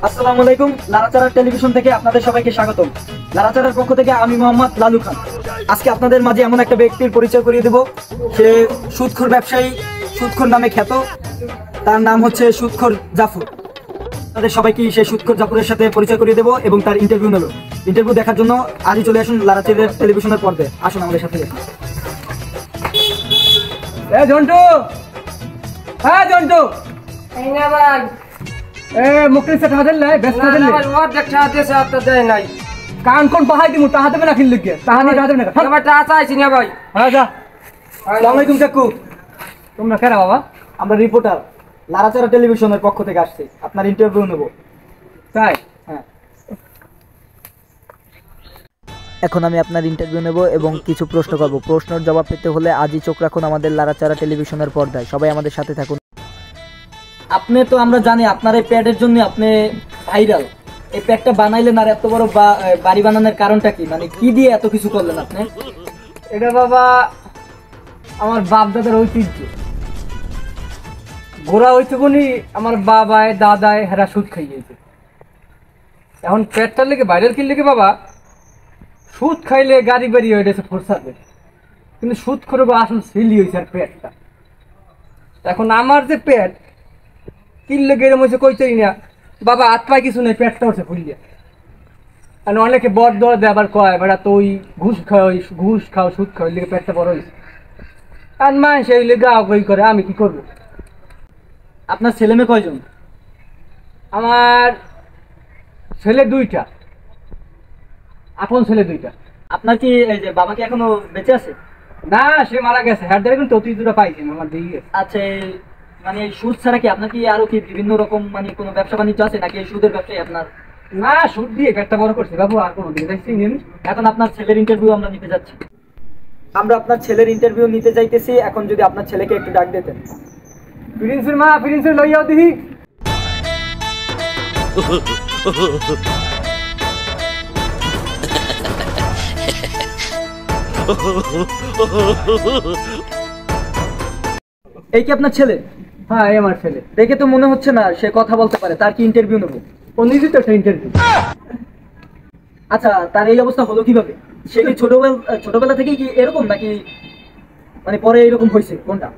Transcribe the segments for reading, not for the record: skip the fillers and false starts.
আসসালামু আলাইকুম। নাড়াচাড়া টেলিভিশন থেকে আপনাদের সবাইকে স্বাগতম। নাড়াচাড়ার পক্ষ থেকে আমি মোহাম্মদ লালু খান। আজকে আপনাদের মাঝে এমন একটা ব্যক্তির পরিচয় করিয়ে দেব, সে সুদখোর ব্যবসায়ী, সুদখোর নামে খ্যাত। তার নাম হচ্ছে সুদখোর জাফর। তাদের সবাইকে সেই সুদখোর জাফরের সাথে পরিচয় করিয়ে দেব এবং তার ইন্টারভিউ নেব। ইন্টারভিউ দেখার জন্য আজই চলে আসুন নাড়াচাড়া টেলিভিশনের পর্দায়। আসুন আমাদের সাথে। জন্টু, হ্যাঁ জন্টু, মুখে হাতের লাই ব্যস্ত নাই কান কোন পাহাই দিমু তাহাতে না খিল লিখে তাহানি হাতে না আমার টাকা আইছি না ভাই। হ্যাঁ যা। আসসালামু আলাইকুম কাকু। তোমরা কেরা বাবা? আমরা রিপোর্টার, নাড়াচাড়া টেলিভিশনের পক্ষ থেকে আসছি, আপনার ইন্টারভিউ নেব। তাই? হ্যাঁ। এখন আমি আপনার ইন্টারভিউ নেব এবং কিছু প্রশ্ন করব। প্রশ্নের জবাব পেতে হলে আজই চোখ রাখুন আমাদের নাড়াচাড়া টেলিভিশনের পর্দায়। সবাই আমাদের সাথে থাকুন। আপনি তো আমরা জানি আপনার এই প্যাডের জন্য আপনি ভাইরাল। এই প্যাডটা বানাইলেন আর এত বড় বাড়ি বানানোর কারণটা কি? মানে কি দিয়ে এত কিছু করলেন আপনি? এটা বাবা আমার বাপ দাদার ঐতিহ্য। গোড়া ঐতিহ্যনি আমার বাবায় দাদায় হেরা সুদ খাইয়েছে। এখন প্যাডটার লেগে ভাইরাল কি লেগে বাবা? সুদ খাইলে গাড়ি বাড়ি হয়ে গেছে ফোরসাবে, কিন্তু সুদ করে আসল সিলি হয়েছে আর প্যাডটা। এখন আমার যে প্যাড কিনলে গেরম হয়েছে কইতেই না বাবা, হাত পায় কিছু নেই, পেটটা হচ্ছে ফুলিয়া। আর অনেকে বর দর দেয়, আবার কয় বেড়া তো ওই ঘুষ খাও সুদ খাও, লেগে পেটটা বড় হয়েছে। আর মা সেই লেগে ওই করে, আমি কি করবো? আপনার ছেলে মেয়ে কয়জন? আমার ছেলে দুইটা, আপন ছেলে দুইটা। আপনার কি এই যে বাবা কি এখনো বেঁচে আছে? না, সে মারা গেছে। হ্যাঁ দেখুন তো দুটা পাইছেন আমার দিয়ে। আচ্ছা, মানে সুদ ছাড়া কি আপনার কি আরো কি বিভিন্ন রকম মানে কোনো ব্যবসা বাণিজ্য আছে নাকি সুদের ব্যবসায় আপনার? না, সুদ দিয়ে একটা বড় করছি বাবু, আর কোনো দিন দেখছি। এখন আপনার ছেলের ইন্টারভিউ আমরা নিতে যাচ্ছি। আমরা আপনার ছেলের ইন্টারভিউ নিতে যাইতেছি। এখন যদি আপনার ছেলেকে একটু ডাক দিতেন। প্রিন্সের মা, প্রিন্সের লইয়াও দিহি। এই কি আপনার ছেলে? হ্যাঁ, এই আমার ছেলে। দেখে তো মনে হচ্ছে না সে কথা বলতে পারে। তার কি ইন্টারভিউ নেব? ও নিজে তো একটা ইন্টারভিউ। আচ্ছা, তার এই অবস্থা হলো কিভাবে? সে কি ছোটবেলা থেকেই কি এরকম নাকি মানে পরে এরকম হয়েছে? কোনটা?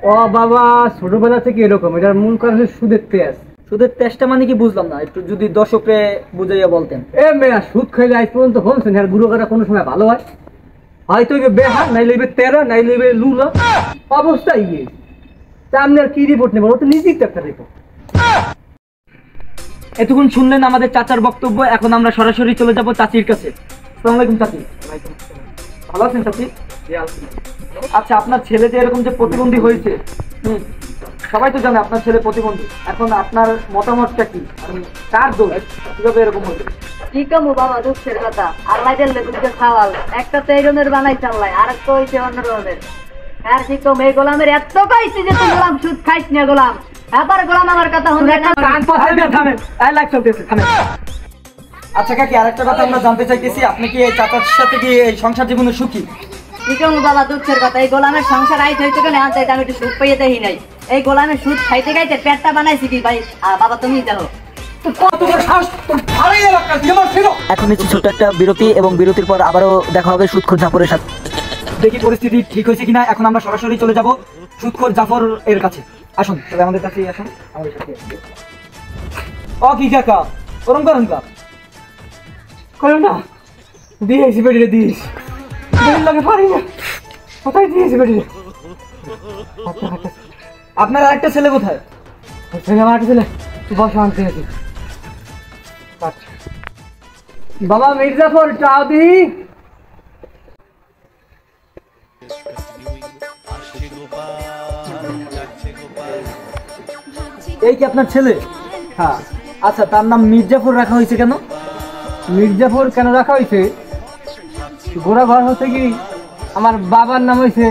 ও বাবা, ছোটবেলা থেকে এরকম। এটার মূল কারণ হচ্ছে সুদের তেজ। সুদের তেজটা মানে কি বুঝলাম না, একটু যদি দর্শককে বুঝাইয়া বলতেন। এ মেয়া, সুদ খাইলে আজ পর্যন্ত হলছেন আর গুরু কাটা কোনো সময় ভালো হয়? হয়তো বেহার, নাই লইবে তেরা, নাই লইবে লুলা, অবস্থা ইয়ে। তা আপনি আর কি রিপোর্ট নেবেন? ও তো নিজেই তো একটা রিপোর্ট। এতক্ষণ শুনলেন আমাদের চাচার বক্তব্য। এখন আমরা সরাসরি চলে যাব চাচির কাছে। আসসালামু আলাইকুম চাচি। ভালো আছেন চাচি? আচ্ছা, আপনার ছেলে যে এরকম যে প্রতিবন্ধী হয়েছে, সবাই তো জানে আপনার ছেলে প্রতিবন্ধী। এখন আপনার মতামতটা কি? কার দোষ? কিভাবে এরকম হয়েছে? কি কমু বাবা, দুঃখের কথা। আল্লাহ দিলে দুঃখের খাওয়াল। একটা তো এই ধরনের বানাই চাল্লাই, আর একটা হয়েছে অন্য ধরনের। আর কি কম, এই গোলামের এত কইছে যে তুই গোলাম সুদ খাইস না গোলাম। এবার গোলাম আমার কথা শুনে আচ্ছা কাকি, আরেকটা কথা আমরা জানতে চাইতেছি, আপনি কি এই চাচার সাথে কি এই সংসার জীবনে সুখী? কি কমু বাবা, দুঃখের কথা। এই গোলামের সংসার আইতে হইতে গেলে আনতে আমি একটু সুখ পাইয়ে দেখি নাই। এই গোলামের সুদ খাইতে খাইতে পেটটা বানাইছি কি ভাই? বাবা তুমি দেখো। এখন নিচ্ছি ছোট্ট একটা বিরতি এবং বিরতির পর আবারও দেখা হবে সুদখোর জাফরের সাথে। দেখি পরিস্থিতি ঠিক হয়েছে কিনা। এখন আমরা সরাসরি চলে যাব সুদখোর জাফর এর কাছে। আসুন তবে আমাদের কাছে আসুন, আমাদের সাথে। ও কি কাকা, ওরম করেন কা করুন না? দিয়েছি বেটিরে, দিস লাগে পারি না। কোথায় দিয়েছি বেটিরে? আপনার আরেকটা ছেলে কোথায়? আমার একটা ছেলে বসা আনতে গেছি। বাবা মির্জাফর চাও দি। এই কি আপনার ছেলে? হ্যাঁ। আচ্ছা, তার নাম মির্জাফর রাখা হয়েছে কেন? মির্জাফর কেন রাখা হয়েছে? গোড়া ঘর হচ্ছে কি, আমার বাবার নাম হয়েছে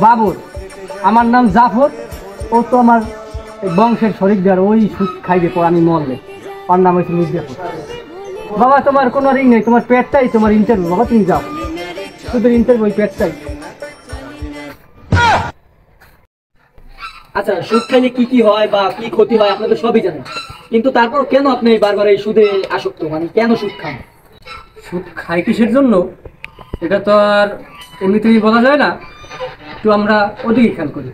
বাবর, আমার নাম জাফর। ও তো আমার বংশের শরীর দেওয়ার, ওই সুদ খাইবে পর আমি মরলে। ওর নাম হয়েছে মির্জাফর। বাবা তোমার কোনো রিং নেই, তোমার পেটটাই তোমার ইন্টারভিউ। বাবা তুমি যাও, শুধু ইন্টারভিউ, ওই পেটটাই। আচ্ছা, সুদ খাইলে কি কি হয় বা কি ক্ষতি হয় আপনি তো সবই জানেন, কিন্তু তারপর কেন আপনি বারবার এই সুদে আসক্ত, মানে কেন সুদ খান? সুদ খাই কিসের জন্য এটা তো আর এমনিতেই বলা যায় না, একটু আমরা ওদিকে খেয়াল করি।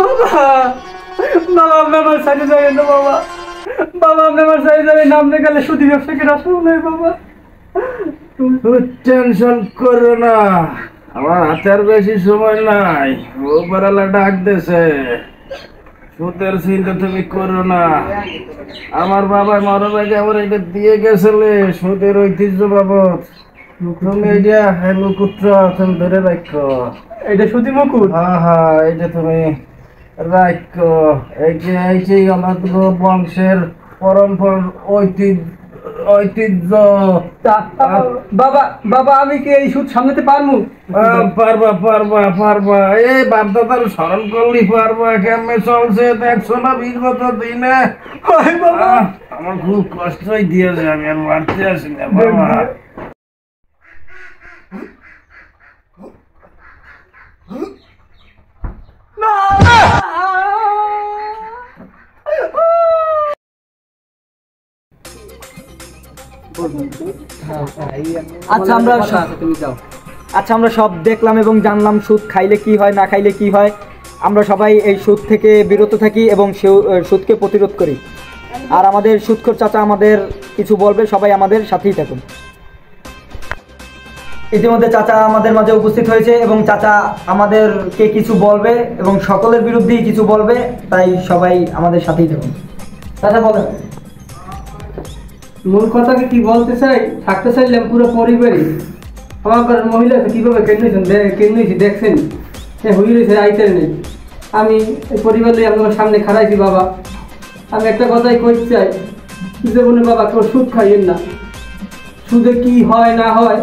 বাবা, বাবা আপনি আমার সাইডে যাবেন না বাবা, বাবা আপনি আমার সাইডে যাবেন না, আপনি গেলে সুদি ব্যবসা কেন আসবো না বাবা। টেনশন করো না, আমার হাতে আর বেশি সময় নাই। ও বেড়ালা ডাক দেছে, সুদের চিন্তা তুমি করো না। আমার বাবা মরার আগে আমার এটা দিয়ে গেছিলে সুদের ঐতিহ্য বাবদ। তুমি এটা মুকুটটা তুমি ধরে রাখো। এটা সুদি মুকুট? হ্যাঁ হ্যাঁ, এটা তুমি রাখো। এই যে আমাদের বংশের পরম্পরা ঐতিহ্য। বাবা, বাবা আমি কি এই সুদ সামলাতে পারবো? পারবা পারবা পারবা, এই বাপদাদার স্মরণ করলি পারবা। কেমনে চলছে দেখছো না 20 বছর দিনে। বাবা আমার খুব কষ্টই দিয়েছে, আমি আর মারতে আসি না বাবা। আচ্ছা আমরা তুমি যাও। আচ্ছা আমরা সব দেখলাম এবং জানলাম সুদ খাইলে কি হয়, না খাইলে কি হয়। আমরা সবাই এই সুদ থেকে বিরত থাকি এবং সুদকে প্রতিরোধ করি। আর আমাদের সুদখোর চাচা আমাদের কিছু বলবে, সবাই আমাদের সাথেই থাকুন। ইতিমধ্যে চাচা আমাদের মাঝে উপস্থিত হয়েছে এবং চাচা আমাদেরকে কিছু বলবে এবং সকলের বিরুদ্ধেই কিছু বলবে, তাই সবাই আমাদের সাথেই থাকুন। চাচা বলেন। মূল কথাকে কি বলতে চাই, থাকতে চাইলাম পুরো পরিবারই। আমার ঘরের মহিলা কিভাবে কেন্দ্রেছি দেখছেন, সে হয়ে রয়েছে আইতে নেই। আমি এই পরিবার নিয়ে আপনার সামনে খাড়াইছি বাবা। আমি একটা কথাই কইতে চাই, জীবনে বাবা কেউ সুদ খাইয়েন না। সুদে কি হয় না হয়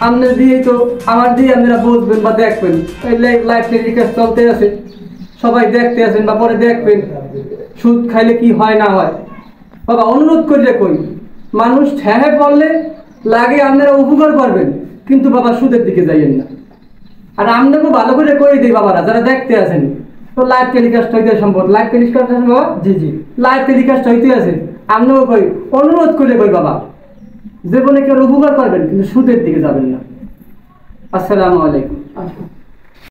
আপনার দিয়ে তো আমার দিয়ে আপনারা বুঝবেন বা দেখবেন। এই লাইফ টেলিকাস্ট চলতে আছে, সবাই দেখতে আছেন বা পরে দেখবেন সুদ খাইলে কি হয় না হয়। বাবা অনুরোধ করে কই, মানুষ ঠেহে পড়লে লাগে আপনারা উপকার করবেন, কিন্তু বাবা সুদের দিকে যাইয়েন না। আর আপনাকে ভালো করে কই দিই বাবারা যারা দেখতে আছেন, তো লাইভ টেলিকাস্ট হইতে সম্ভব, লাইভ টেলিকাস্ট আছে বাবা? জি জি, লাইভ টেলিকাস্ট হইতে আছে। আপনাকে কই, অনুরোধ করে কই বাবা, জীবনে কেউ উপকার করবেন কিন্তু সুদের দিকে যাবেন না। আসসালামু আলাইকুম।